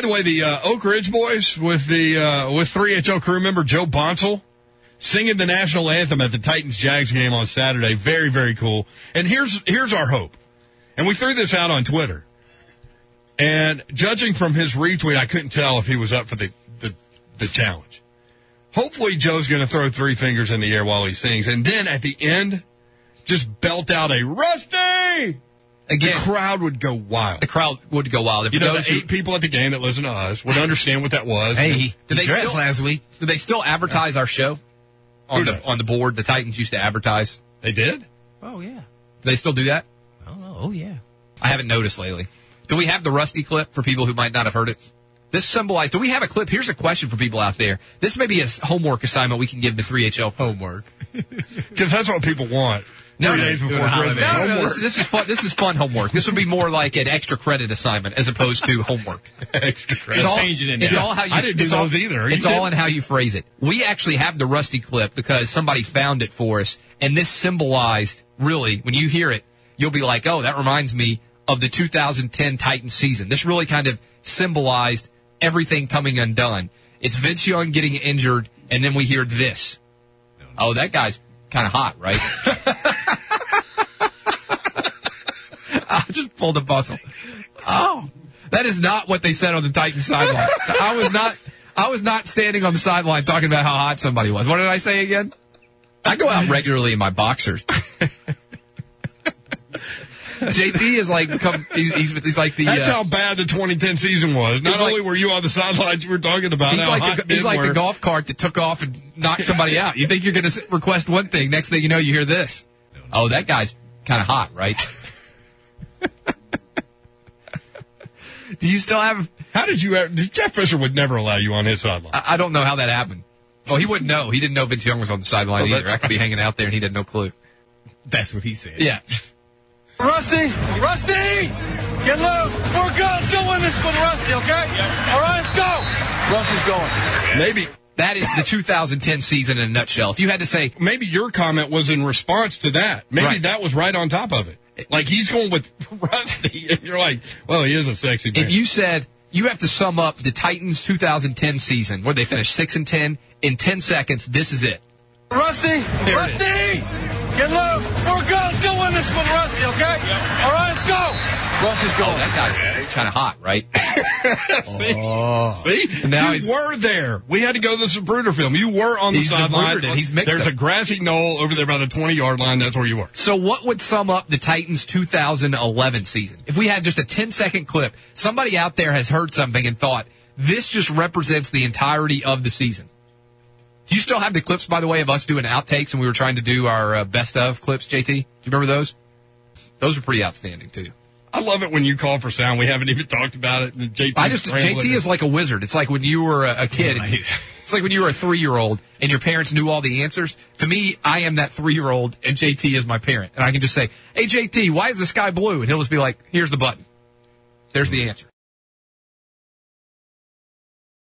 the way, the Oak Ridge Boys with 3HO crew member Joe Bonsall singing the national anthem at the Titans-Jags game on Saturday. Very, very cool. And here's our hope. And we threw this out on Twitter. And judging from his retweet, I couldn't tell if he was up for the challenge. Hopefully Joe's going to throw three fingers in the air while he sings. And then at the end, just belt out a Rusty! Again, the crowd would go wild. The crowd would go wild. If you know, the 8 people at the game that listen to us would understand what that was. Hey, did they dress last week? Did they still advertise our show on the board? The Titans used to advertise. They did? Oh, yeah. Do they still do that? I don't know. Oh, yeah. I haven't noticed lately. Do we have the Rusty clip for people who might not have heard it? This symbolized. Do we have a clip? Here's a question for people out there. This may be a homework assignment we can give to 3HL. Homework. Because that's what people want. 3 days before Christmas. No, this is fun. This is fun homework. This would be more like an extra credit assignment as opposed to homework. Extra credit. It's all how you. I didn't do those either. It's all in how you phrase it. We actually have the Rusty clip because somebody found it for us, and this symbolized, really, when you hear it, you'll be like, oh, that reminds me of the 2010 Titans season. This really kind of symbolized everything coming undone. It's Vince Young getting injured, and then we hear this. Oh, that guy's kind of hot, right? I just pulled a bustle. Oh, that is not what they said on the Titans sideline. I was not standing on the sideline talking about how hot somebody was. What did I say again? I go out regularly in my boxers. JT is like he's like the. That's how bad the 2010 season was. Not only were you on the sidelines, you were talking about he's like the golf cart that took off and knocked somebody out. You think you're going to request one thing, next thing you know, you hear this. Oh, that guy's kind of hot, right? Do you still have? How did you ever? Jeff Fisher would never allow you on his sideline. I don't know how that happened. Oh, he wouldn't know. He didn't know Vince Young was on the sideline either. I could be hanging out there and he had no clue. That's what he said. Yeah. Rusty, get loose. We're good. Let's go win this for Rusty, okay? Yep. All right, let's go. Rusty's going. Maybe. That is the 2010 season in a nutshell. If you had to say. Maybe your comment was in response to that. Maybe that was right on top of it. Like he's going with Rusty, and you're like, well, he is a sexy man. If you said you have to sum up the Titans 2010 season, where they finished 6-10, in 10 seconds, this is it. Rusty, get loose. We're good. Let's go win this for Rusty, okay? Yep. All right, let's go. Rusty's going. Oh, that guy's kind of hot, right? See? Now you were there. We had to go to the Zapruder film. You were on the sideline. There's a grassy knoll over there by the 20-yard line. That's where you were. So what would sum up the Titans 2011 season? If we had just a 10-second clip, somebody out there has heard something and thought, this just represents the entirety of the season. Do you still have the clips, by the way, of us doing outtakes when we were trying to do our best of clips, JT? Do you remember those? Those are pretty outstanding, too. I love it when you call for sound. We haven't even talked about it. JT is like a wizard. It's like when you were a kid. Right. It's like when you were a 3-year-old and your parents knew all the answers. To me, I am that 3-year-old and JT is my parent. And I can just say, hey, JT, why is the sky blue? And he'll just be like, here's the button. There's the answer.